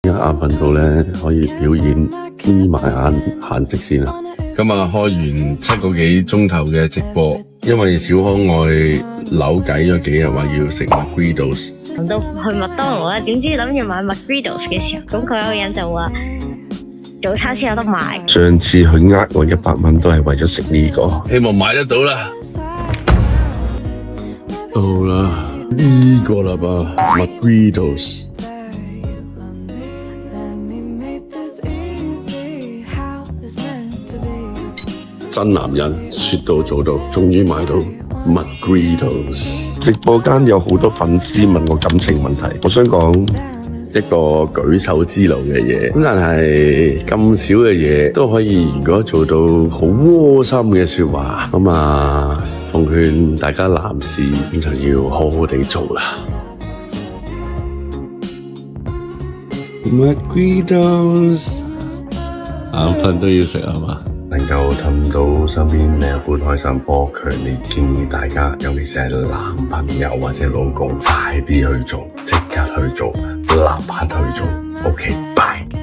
眼瞓到咧可以表演眯埋眼行直線啊！今日開完7個幾鐘頭嘅直播，因為小可愛扭計咗幾日話要食 McGriddles，到去麥當勞啦，點知諗住買 McGriddles 嘅時候，咁佢有個人就話早餐先有得買。上次佢呃我100蚊都係為咗食呢個，希望買得到啦。到啦，呢個啦吧 McGriddles。真男人說到做到，終於買到 McGriddles。直播間有好多粉絲問我感情問題，我想講一個舉手之勞嘅嘢，咁但係咁少嘅嘢都可以，如果做到好窩心嘅說話，咁啊，奉勸大家男士咁就要好好地做啦。McGriddles，眼瞓都要食係嘛？能夠氹到身邊另一半開心，我強烈建議大家，尤其是係男朋友或者老公，快啲去做，即刻去做，立刻去做。OK，bye。